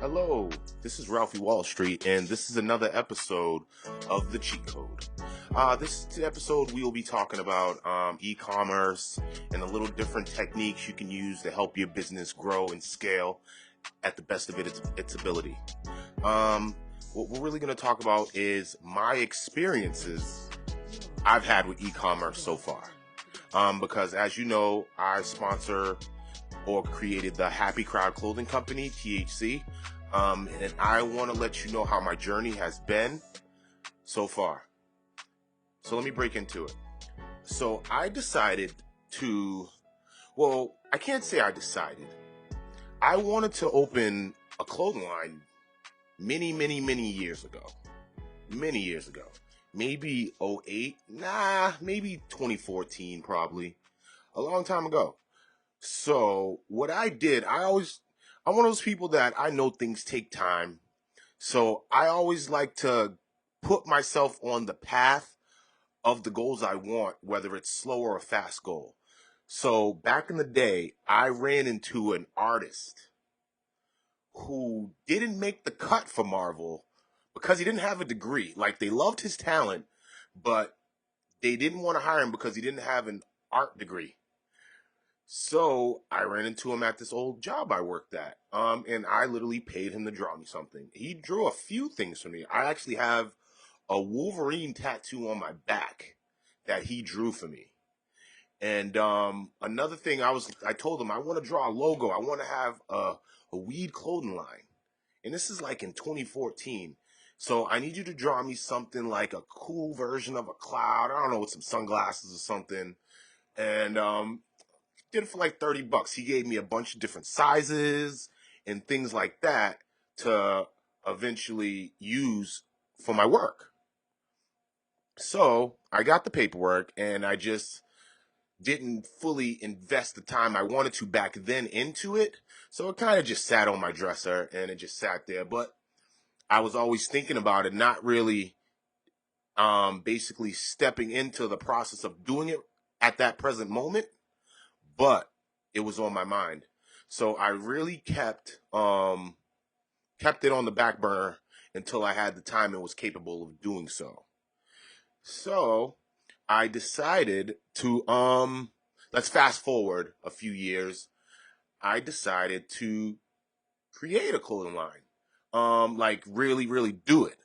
Hello, this is Ralphie Wall Street, and this is another episode of The Cheat Code. This is the episode we will be talking about e-commerce and the little different techniques you can use to help your business grow and scale at the best of its ability. What we're really going to talk about is my experiences I've had with e-commerce so far. Because as you know, I sponsor or created the Happy Crowd Clothing Company, THC. And I want to let you know how my journey has been so far. So let me break into it. So I decided I can't say I decided. I wanted to open a clothing line many years ago. Many years ago. Maybe 08, maybe 2014 probably. A long time ago. So what I did, I'm one of those people that I know things take time. So I always like to put myself on the path of the goals I want, whether it's slow or a fast goal. So back in the day, I ran into an artist who didn't make the cut for Marvel because he didn't have a degree. Like, they loved his talent, but they didn't want to hire him because he didn't have an art degree. So I ran into him at this old job I worked at, and I literally paid him to draw me something. He drew a few things for me. I actually have a Wolverine tattoo on my back that he drew for me. And another thing, I told him I want to draw a logo. I want to have a weed clothing line, and this is like in 2014. So I need you to draw me something like a cool version of a cloud. I don't know, with some sunglasses or something, and did it for like $30. He gave me a bunch of different sizes and things like that to eventually use for my work. So I got the paperwork, and I just didn't fully invest the time I wanted to back then into it. So it kind of just sat on my dresser, and it just sat there. But I was always thinking about it, not really basically stepping into the process of doing it at that present moment. But it was on my mind. So I really kept it on the back burner until I had the time and was capable of doing so. So I decided to let's fast forward a few years. I decided to create a clothing line. Like really do it.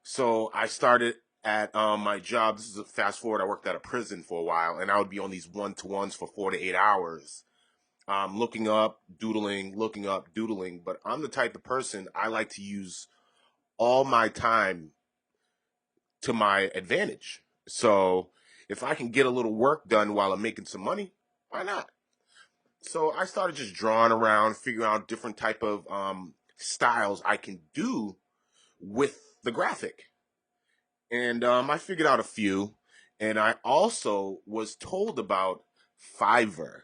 So I started at my job. This is a fast forward. I worked at a prison for a while, and I would be on these 1-to-1s for 4 to 8 hours. Looking up, doodling, but I'm the type of person, I like to use all my time to my advantage. So if I can get a little work done while I'm making some money, why not? So I started just drawing around, figuring out different type of styles I can do with the graphic. And I figured out a few, and I also was told about Fiverr.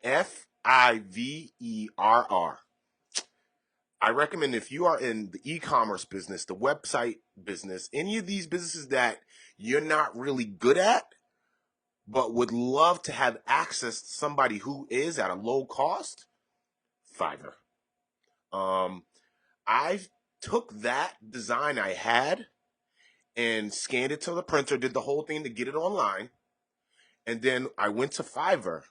Fiverr. I recommend, if you are in the e-commerce business, the website business, any of these businesses that you're not really good at, but would love to have access to somebody who is at a low cost, Fiverr. I took that design I had and scanned it to the printer, did the whole thing to get it online, and then I went to Fiverr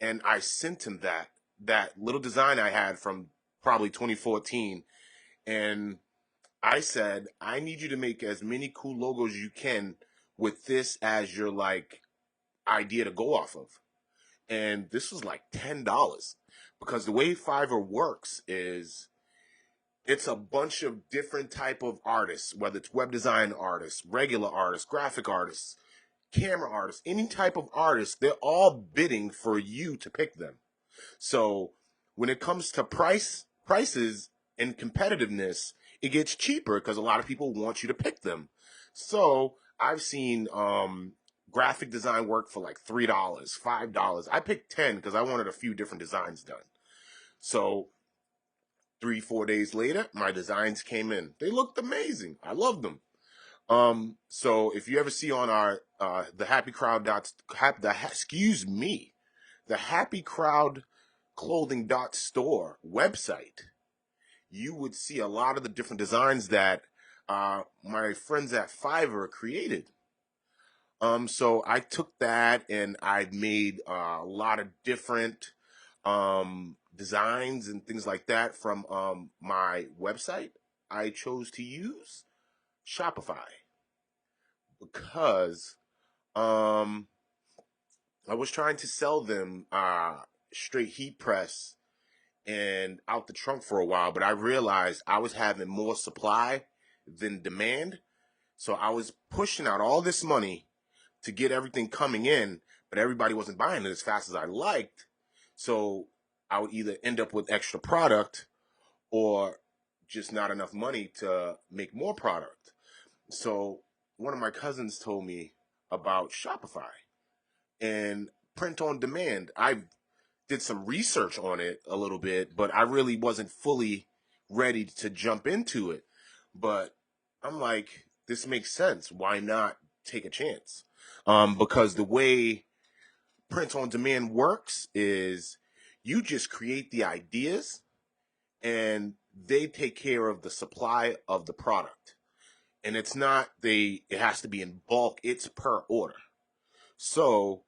and I sent him that little design I had from probably 2014, and I said, I need you to make as many cool logos you can with this as your like idea to go off of. And this was like $10, because the way Fiverr works is it's a bunch of different type of artists, whether it's web design artists, regular artists, graphic artists, camera artists, any type of artist. They're all bidding for you to pick them. So when it comes to prices and competitiveness, it gets cheaper because a lot of people want you to pick them. So I've seen graphic design work for like $3, $5. I picked 10 because I wanted a few different designs done. So 3-4 days later, my designs came in. They looked amazing. I loved them. So if you ever see on our the Happy Crowd the Happy Crowd Clothing store website, you would see a lot of the different designs that my friends at Fiverr created. So I took that and I made a lot of different designs and things like that from my website. I chose to use Shopify because um, I was trying to sell them straight heat press and out the trunk for a while, but I realized I was having more supply than demand. So I was pushing out all this money to get everything coming in, but everybody wasn't buying it as fast as I liked. So I would either end up with extra product or just not enough money to make more product. So one of my cousins told me about Shopify and print on demand. I did some research on it a little bit, but I really wasn't fully ready to jump into it. But I'm like, this makes sense. Why not take a chance? Because the way print on demand works is you just create the ideas and they take care of the supply of the product. And it's not it has to be in bulk, it's per order. So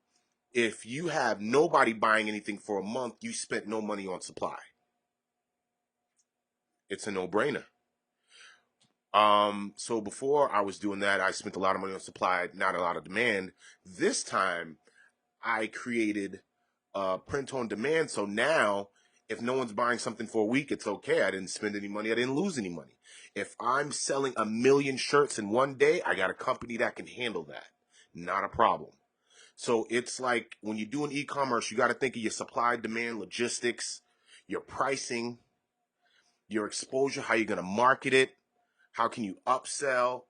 if you have nobody buying anything for a month, you spent no money on supply. It's a no-brainer. So before I was doing that, I spent a lot of money on supply, not a lot of demand. This time I created print on demand. So now if no one's buying something for a week, it's okay. I didn't spend any money. I didn't lose any money. If I'm selling 1,000,000 shirts in one day, I got a company that can handle that. Not a problem. So it's like when you're doing e-commerce, you got to think of your supply, demand, logistics, your pricing, your exposure, how you're going to market it, how can you upsell,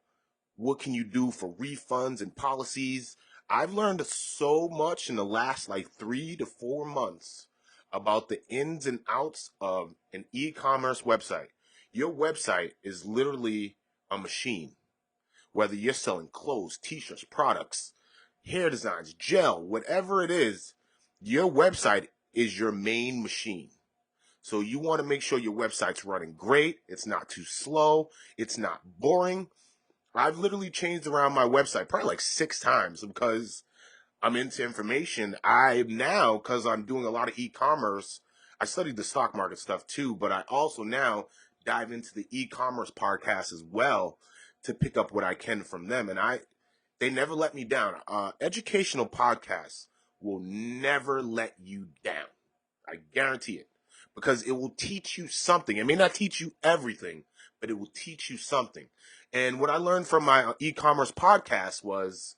what can you do for refunds and policies. I've learned so much in the last like 3 to 4 months about the ins and outs of an e-commerce website. Your website is literally a machine. Whether you're selling clothes, t-shirts, products, hair designs, gel, whatever it is, your website is your main machine. So you want to make sure your website's running great. It's not too slow. It's not boring. I've literally changed around my website probably like 6 times because I'm into information. Because I'm doing a lot of e-commerce, I studied the stock market stuff too, but I also now dive into the e-commerce podcast as well to pick up what I can from them. And they never let me down. Educational podcasts will never let you down. I guarantee it. Because it will teach you something. It may not teach you everything, but it will teach you something. And what I learned from my e-commerce podcast was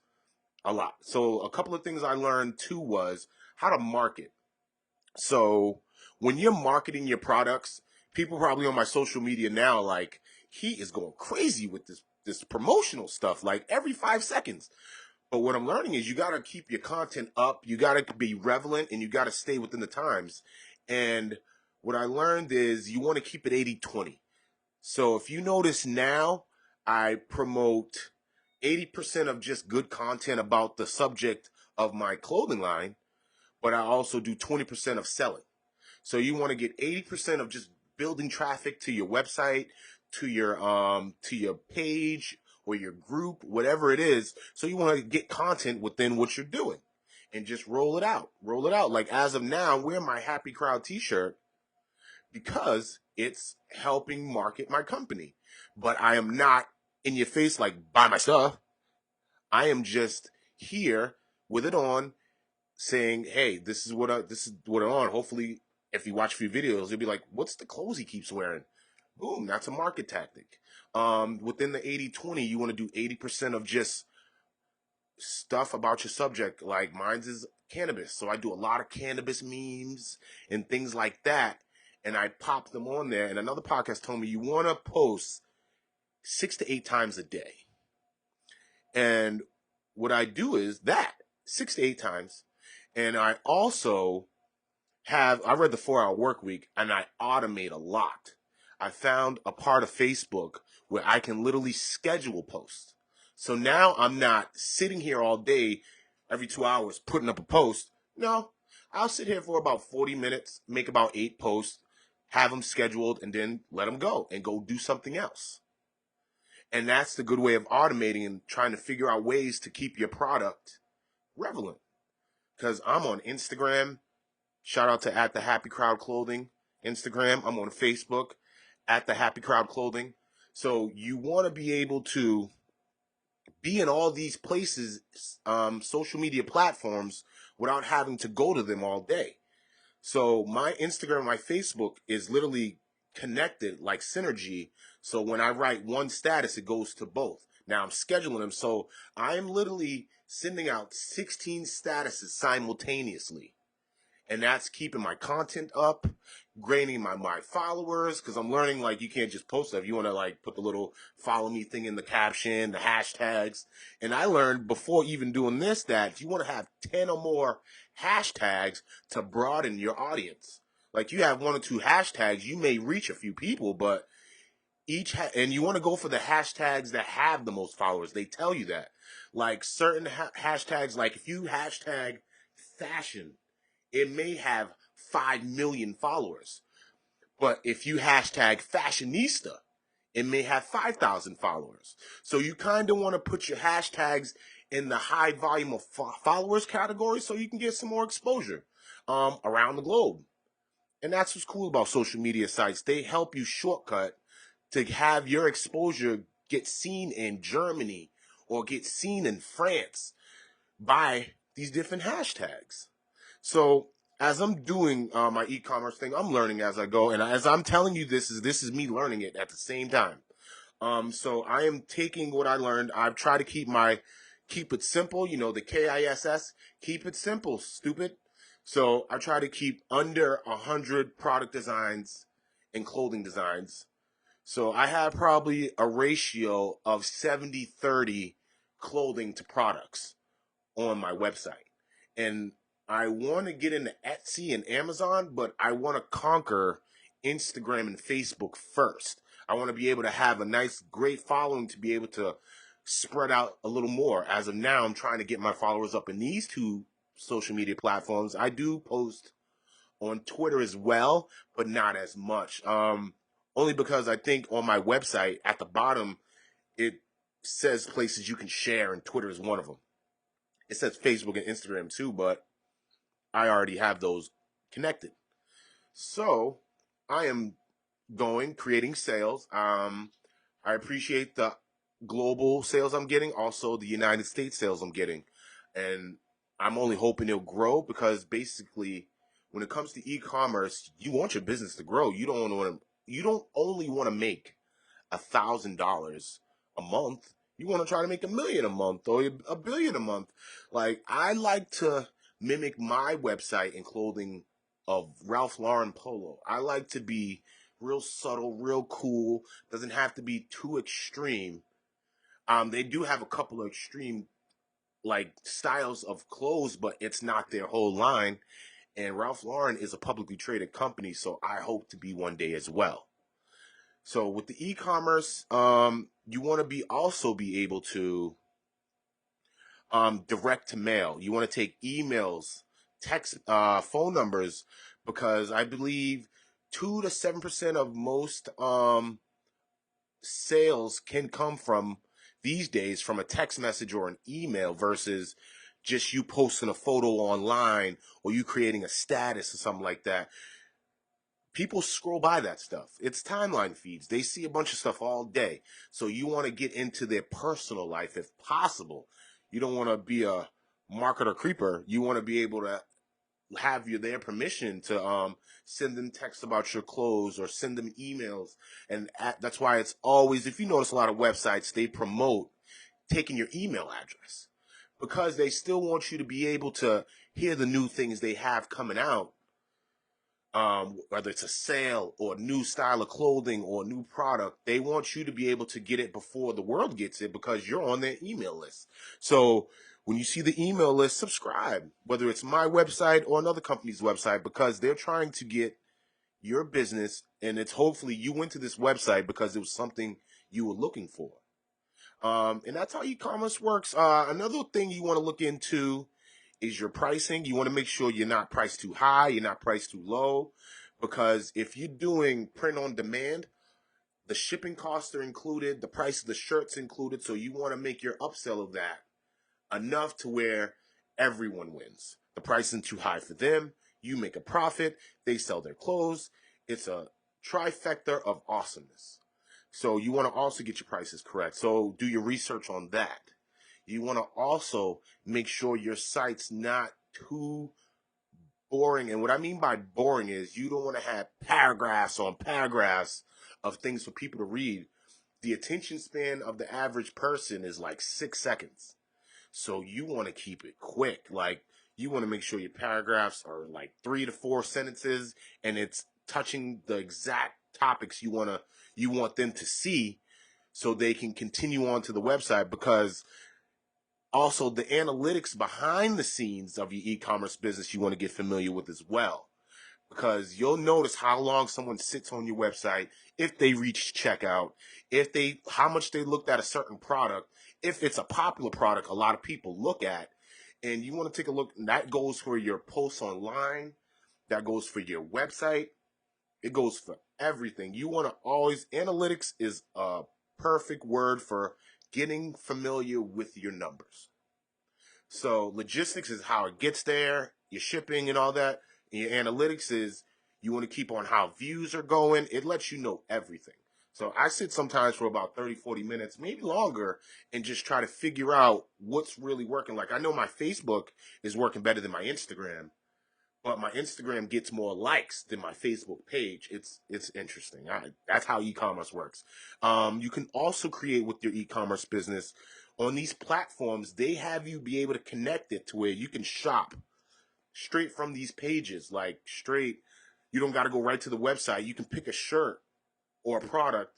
a lot. So a couple of things I learned too was how to market. So when you're marketing your products, people probably on my social media now like, he is going crazy with this promotional stuff like every 5 seconds. But what I'm learning is you got to keep your content up, you got to be relevant, and you got to stay within the times. And what I learned is you want to keep it 80-20. So if you notice now, I promote 80% of just good content about the subject of my clothing line, but I also do 20% of selling. So you want to get 80% of just building traffic to your website, to your page or your group, whatever it is. So you want to get content within what you're doing and just roll it out. Roll it out. Like as of now, I'm wearing my Happy Crowd t-shirt because it's helping market my company. But I am not in your face like buy my stuff. I am just here with it on saying, hey, this is what I'm on. Hopefully, if you watch a few videos, you'll be like, what's the clothes he keeps wearing? Boom, that's a market tactic. Within the 80-20, you want to do 80% of just stuff about your subject. Like mine's is cannabis. So I do a lot of cannabis memes and things like that. And I pop them on there. And another podcast told me you want to post 6 to 8 times a day. And what I do is that 6 to 8 times. And I also I read the 4 Hour Work Week and I automate a lot. I found a part of Facebook where I can literally schedule posts. So now I'm not sitting here all day, every 2 hours, putting up a post. No, I'll sit here for about 40 minutes, make about 8 posts, have them scheduled, and then let them go and go do something else. And that's the good way of automating and trying to figure out ways to keep your product relevant. Because I'm on Instagram. Shout out to at the Happy Crowd Clothing Instagram. I'm on Facebook at the Happy Crowd Clothing. So you want to be able to be in all these places, social media platforms, without having to go to them all day. So my Instagram, my Facebook is literally connected like synergy. So when I write one status, it goes to both. Now I'm scheduling them. So I am literally sending out 16 statuses simultaneously. And that's keeping my content up, gaining my followers, because I'm learning, like, you can't just post stuff. You want to, like, put the little follow me thing in the caption, the hashtags. And I learned before even doing this that you want to have 10 or more hashtags to broaden your audience. Like, you have 1 or 2 hashtags, you may reach a few people, but and you want to go for the hashtags that have the most followers. They tell you that. Like, certain hashtags, like if you hashtag fashion, it may have 5 million followers. But if you hashtag fashionista, it may have 5,000 followers. So you kind of want to put your hashtags in the high volume of followers category so you can get some more exposure around the globe. And that's what's cool about social media sites. They help you shortcut to have your exposure get seen in Germany or get seen in France by these different hashtags. So as I'm doing my e-commerce thing, I'm learning as I go, and as I'm telling you, this is me learning it at the same time. So I am taking what I learned. I've tried to keep it simple. You know, the KISS, keep it simple, stupid. So I try to keep under 100 product designs and clothing designs. So I have probably a ratio of 70-30 clothing to products on my website. And I want to get into Etsy and Amazon, but I want to conquer Instagram and Facebook first. I want to be able to have a nice, great following to be able to spread out a little more. As of now, I'm trying to get my followers up in these 2 social media platforms. I do post on Twitter as well, but not as much. Only because I think on my website at the bottom, it says places you can share, and Twitter is one of them. It says Facebook and Instagram too, but I already have those connected. So I am creating sales. I appreciate the global sales I'm getting, also the United States sales I'm getting. And I'm only hoping it'll grow, because basically when it comes to e-commerce, you want your business to grow. You don't only want to make $1,000 a month. You want to try to make $1 million a month or $1 billion a month. Like, I like to mimic my website and clothing of Ralph Lauren Polo. I like to be real subtle, real cool. Doesn't have to be too extreme. They do have a couple of extreme, like, styles of clothes, but it's not their whole line. And Ralph Lauren is a publicly traded company, so I hope to be one day as well. So with the e-commerce, you want to be able to direct to mail. You want to take emails, text, phone numbers, because I believe 2 to 7% of most sales can come from these days from a text message or an email versus just you posting a photo online or you creating a status or something like that. People scroll by that stuff. It's timeline feeds. They see a bunch of stuff all day. So you want to get into their personal life if possible. You don't want to be a marketer creeper. You want to be able to have their permission to send them texts about your clothes or send them emails. And that's why it's always, if you notice, a lot of websites, they promote taking your email address, because they still want you to be able to hear the new things they have coming out. Whether it's a sale or a new style of clothing or a new product, they want you to be able to get it before the world gets it, because you're on their email list. So when you see the email list, subscribe, whether it's my website or another company's website, because they're trying to get your business, and it's hopefully you went to this website because it was something you were looking for. And that's how e-commerce works. Another thing you want to look into is your pricing. You want to make sure you're not priced too high, you're not priced too low, Because if you're doing print on demand, the shipping costs are included, the price of the shirt's included, so you want to make your upsell of that enough to where everyone wins. The price isn't too high for them, you make a profit, they sell their clothes. It's a trifecta of awesomeness. So you want to also get your prices correct. So do your research on that. You want to also make sure your site's not too boring. And what I mean by boring is you don't want to have paragraphs on paragraphs of things for people to read. The attention span of the average person is like 6 seconds. So you want to keep it quick. Like, you want to make sure your paragraphs are like 3 to 4 sentences and it's touching the exact topics you want them to see so they can continue on to the website. Because also the analytics behind the scenes of your e-commerce business you want to get familiar with as well, because you'll notice how long someone sits on your website, if they reach checkout, how much they looked at a certain product, if it's a popular product a lot of people look at. And you want to take a look, and that goes for your posts online, that goes for your website, it goes for everything. You want to always, analytics is a perfect word for getting familiar with your numbers. So logistics is how it gets there, your shipping and all that. And your analytics is you want to keep on how views are going. It lets you know everything. So I sit sometimes for about 30, 40 minutes, maybe longer, and just try to figure out what's really working. Like, I know my Facebook is working better than my Instagram, but my Instagram gets more likes than my Facebook page. It's interesting. That's how e-commerce works. You can also create with your e-commerce business on these platforms. They have you be able to connect it to where you can shop straight from these pages, like straight. You don't got to go right to the website. You can pick a shirt or a product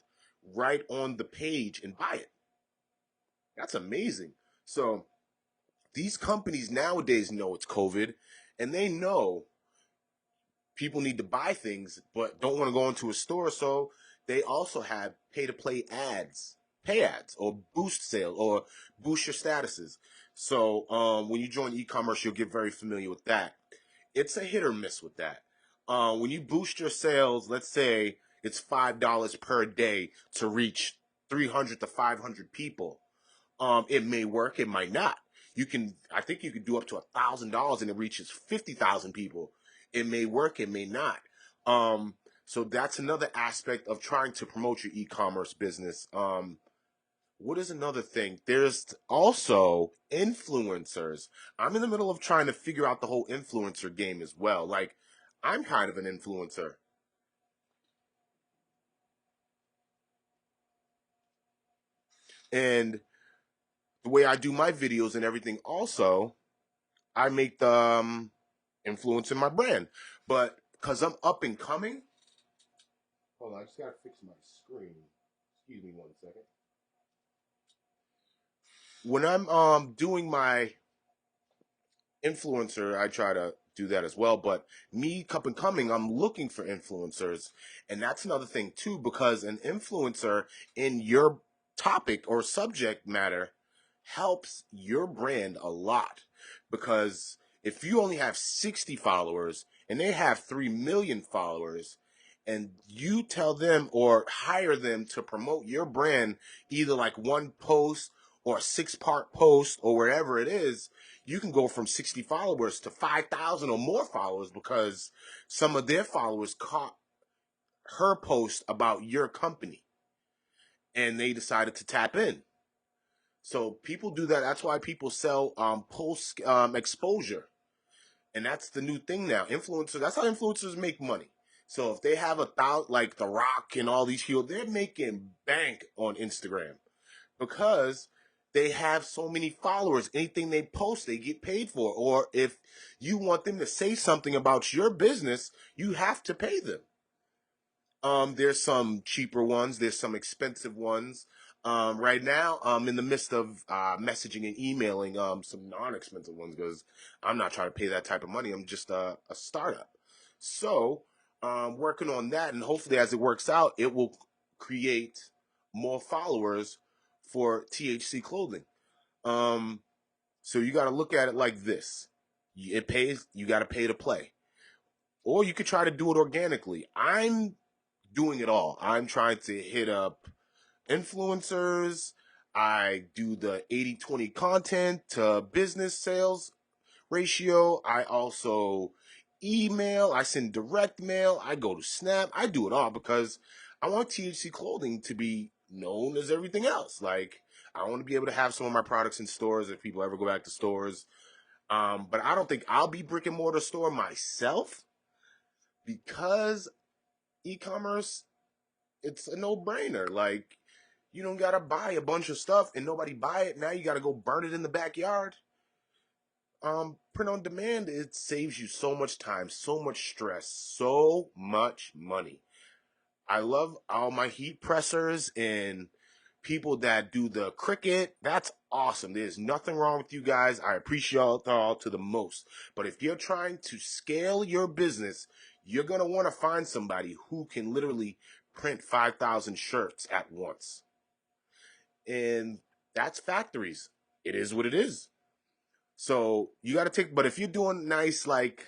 right on the page and buy it. That's amazing. So these companies nowadays know it's COVID, and they know people need to buy things but don't want to go into a store, so they also have pay ads, or boost sale, or boost your statuses. So when you join e-commerce, you'll get very familiar with that. It's a hit or miss with that. When you boost your sales, let's say it's $5 per day to reach 300 to 500 people. It may work, it might not. I think you could do up to $1,000 and it reaches 50,000 people. It may work, it may not. So that's another aspect of trying to promote your e-commerce business. What is another thing? There's also influencers. I'm in the middle of trying to figure out the whole influencer game as well. Like, I'm kind of an influencer. And the way I do my videos and everything also, I make the influence in my brand. But because I'm up and coming, hold on, I just gotta fix my screen. Excuse me 1 second. When I'm doing my influencer, I try to do that as well. But me up and coming, I'm looking for influencers, and that's another thing too, because an influencer in your topic or subject matter helps your brand a lot. Because if you only have 60 followers and they have 3 million followers, and you tell them or hire them to promote your brand, either like one post or a 6-part post or wherever it is, you can go from 60 followers to 5,000 or more followers, because some of their followers caught her post about your company and they decided to tap in. So people do that. That's why people sell post exposure. And that's the new thing now. Influencers, that's how influencers make money. So if they have like The Rock and all these people, they're making bank on Instagram because they have so many followers. Anything they post, they get paid for. Or if you want them to say something about your business, you have to pay them. There's some cheaper ones. There's some expensive ones. Right now, I'm in the midst of messaging and emailing some non-expensive ones, because I'm not trying to pay that type of money. I'm just a startup. So, working on that, and hopefully as it works out, it will create more followers for THC clothing. Um, so you got to look at it like this. It pays, you got to pay to play. Or you could try to do it organically. I'm doing it all. I'm trying to hit up influencers. I do the 80/20 content to business sales ratio. I also email. I send direct mail. I go to Snap. I do it all because I want THC Clothing to be known as everything else. Like, I want to be able to have some of my products in stores if people ever go back to stores. But I don't think I'll be brick and mortar store myself because e-commerce, it's a no-brainer. Like, you don't gotta buy a bunch of stuff and nobody buy it. Now you gotta go burn it in the backyard. Print on demand, it saves you so much time, so much stress, so much money. I love all my heat pressers and people that do the Cricut. That's awesome. There's nothing wrong with you guys. I appreciate y'all to the most. But if you're trying to scale your business, you're going to want to find somebody who can literally print 5,000 shirts at once. And that's factories. It is what it is. So you got to take, but if you're doing nice, like,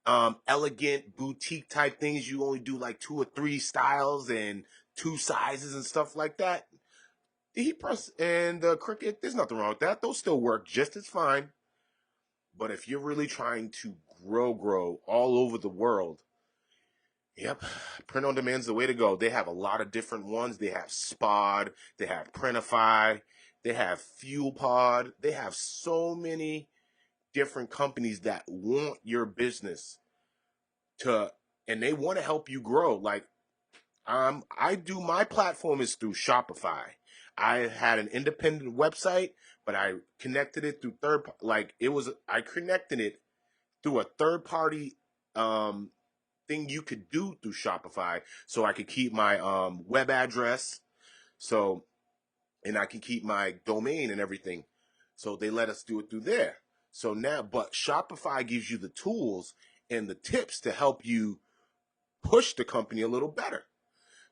elegant boutique type things, you only do like 2 or 3 styles and 2 sizes and stuff like that. The heat press and the Cricut, there's nothing wrong with that. Those still work just as fine. But if you're really trying to grow all over the world, yep, print on demand's the way to go. They have a lot of different ones. They have Spod, they have Printify, they have Fuel Pod. They have so many different companies that want your business to, and they want to help you grow. Like, I do, my platform is through Shopify. I had an independent website, but I connected it through I connected it through a third party thing you could do through Shopify, so I could keep my web address, so, and I can keep my domain and everything. So they let us do it through there. So now, but Shopify gives you the tools and the tips to help you push the company a little better.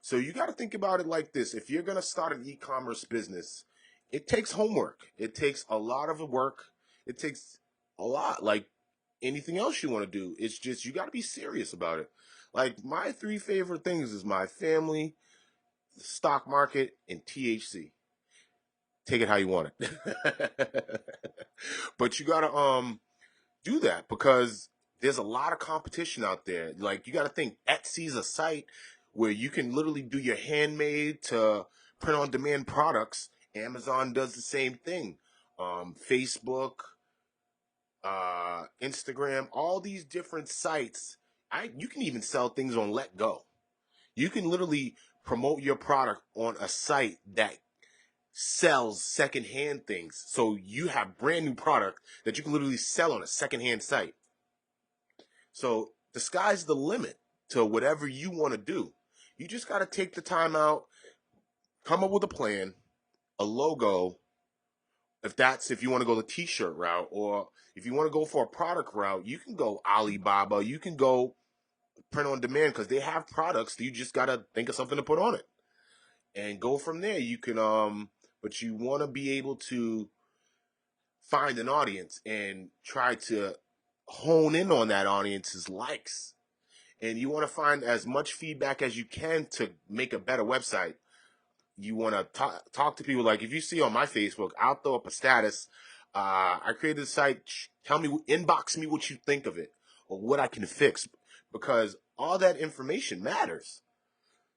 So you got to think about it like this. If you're going to start an e-commerce business, it takes homework. It takes a lot of work. It takes a lot, like anything else you want to do. It's just, you got to be serious about it. Like, my 3 favorite things is my family, the stock market, and THC. Take it how you want it. But you got to do that because there's a lot of competition out there. Like, you got to think, Etsy's a site where you can literally do your handmade to print on demand products. Amazon does the same thing. Facebook, Instagram, all these different sites. You can even sell things on Let Go. You can literally promote your product on a site that sells secondhand things. So you have brand new product that you can literally sell on a secondhand site. So the sky's the limit to whatever you want to do. You just got to take the time out, come up with a plan, a logo. If you want to go the t-shirt route, or if you want to go for a product route, you can go Alibaba. You can go print on demand because they have products. You just got to think of something to put on it and go from there. You can, but you want to be able to find an audience and try to hone in on that audience's likes. And you want to find as much feedback as you can to make a better website. You want to talk to people. Like, if you see on my Facebook, I'll throw up a status. I created a site. Tell me, inbox me what you think of it or what I can fix, because all that information matters.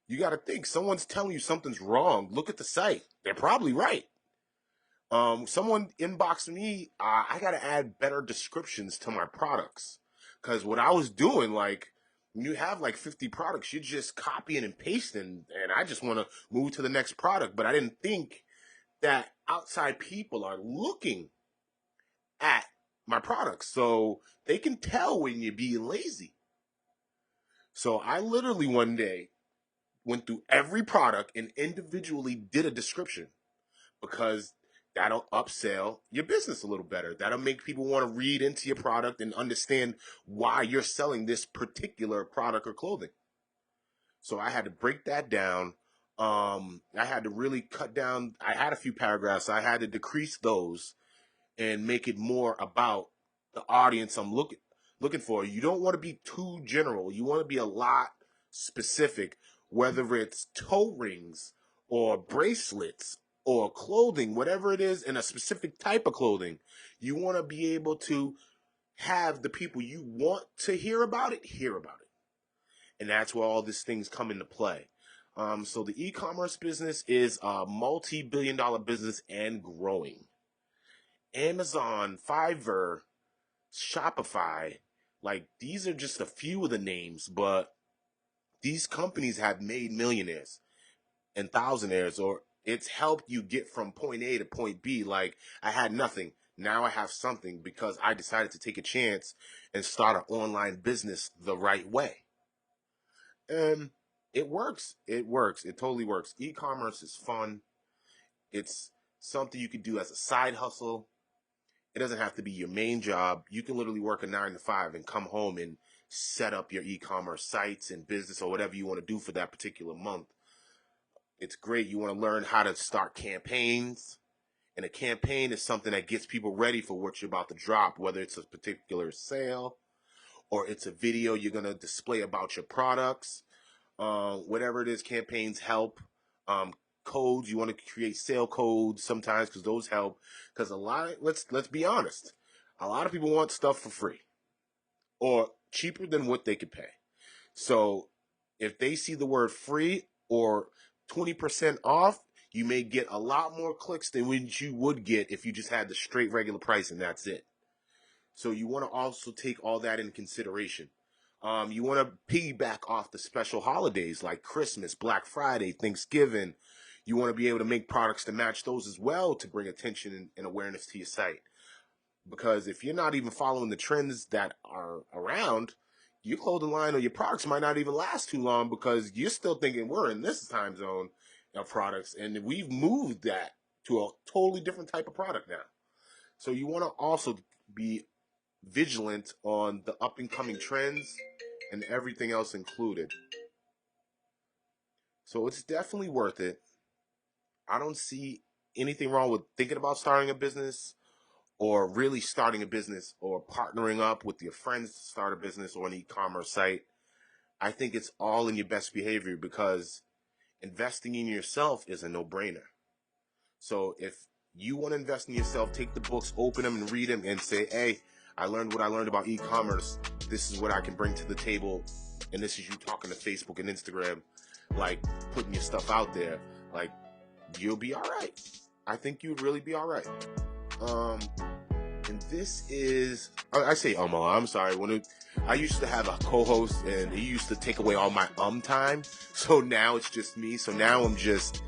You got to think, someone's telling you something's wrong. Look at the site. They're probably right. Someone inboxed me. I got to add better descriptions to my products, because what I was doing, like, when you have like 50 products, you're just copying and pasting, and I just want to move to the next product. But I didn't think that outside people are looking at my products, so they can tell when you're being lazy. So I literally one day went through every product and individually did a description, because that'll upsell your business a little better. That'll make people want to read into your product and understand why you're selling this particular product or clothing. So I had to break that down. I had to really cut down. I had a few paragraphs. I had to decrease those and make it more about the audience I'm looking for. You don't want to be too general. You want to be a lot specific, whether it's toe rings or bracelets or clothing, whatever it is, in a specific type of clothing. You want to be able to have the people you want to hear about it. And that's where all these things come into play. So the e-commerce business is a multi-billion-dollar business and growing. Amazon, Fiverr, Shopify, like these are just a few of the names, but these companies have made millionaires and thousandaires, or it's helped you get from point A to point B. Like, I had nothing. Now I have something because I decided to take a chance and start an online business the right way. And it works. It works. It totally works. E-commerce is fun. It's something you can do as a side hustle. It doesn't have to be your main job. You can literally work a 9 to 5 and come home and set up your e-commerce sites and business or whatever you want to do for that particular month. It's great. You want to learn how to start campaigns. And a campaign is something that gets people ready for what you're about to drop, whether it's a particular sale or it's a video you're going to display about your products. Whatever it is, campaigns help. Codes, you want to create sale codes sometimes because those help. Because let's be honest, a lot of people want stuff for free or cheaper than what they could pay. So if they see the word free or 20% off, you may get a lot more clicks than what you would get if you just had the straight regular price and that's it. So you want to also take all that into consideration. You want to piggyback off the special holidays like Christmas, Black Friday, Thanksgiving. You want to be able to make products to match those as well to bring attention and awareness to your site. Because if you're not even following the trends that are around, your clothing line or your products might not even last too long because you're still thinking we're in this time zone of products, and we've moved that to a totally different type of product now. So you want to also be vigilant on the up and coming trends and everything else included. So it's definitely worth it. I don't see anything wrong with thinking about starting a business or really starting a business or partnering up with your friends to start a business or an e-commerce site. I think it's all in your best behavior because investing in yourself is a no-brainer. So if you want to invest in yourself, take the books, open them and read them and say, hey, I learned what I learned about e-commerce. This is what I can bring to the table. And this is you talking to Facebook and Instagram, like putting your stuff out there. Like, you'll be all right. I think you'd really be all right. And this is, I say I'm sorry. I used to have a co-host and he used to take away all my time. So now it's just me. So now I'm just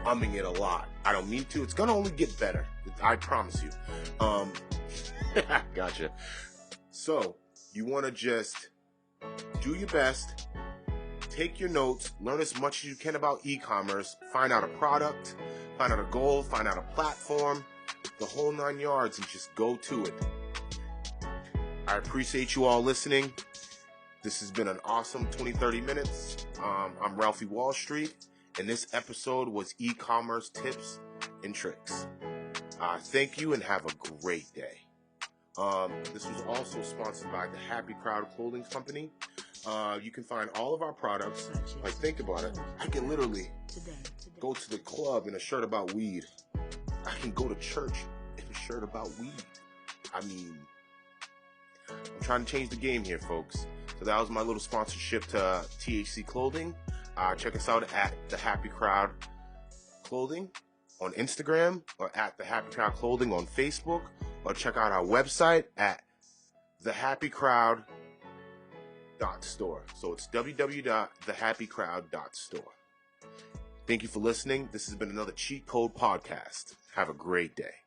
umming it a lot. I don't mean to. It's going to only get better. I promise you. Gotcha. So you want to just do your best, take your notes, learn as much as you can about e-commerce, find out a product, find out a goal, find out a platform, the whole 9 yards, and just go to it. I appreciate you all listening. This has been an awesome 20-30 minutes. I'm Ralphie Wall Street, and this episode was e-commerce tips and tricks. Thank you and have a great day. This was also sponsored by the Happy Crowd Clothing Company. You can find all of our products. Like, think about it. I can literally go to the club in a shirt about weed. I can go to church in a shirt about weed. I mean, I'm trying to change the game here, folks. So that was my little sponsorship to THC Clothing. Check us out at the Happy Crowd Clothing on Instagram or at the Happy Crowd Clothing on Facebook, or check out our website at thehappycrowd.store. So it's www.thehappycrowd.store. Thank you for listening. This has been another Cheat Code Podcast. Have a great day.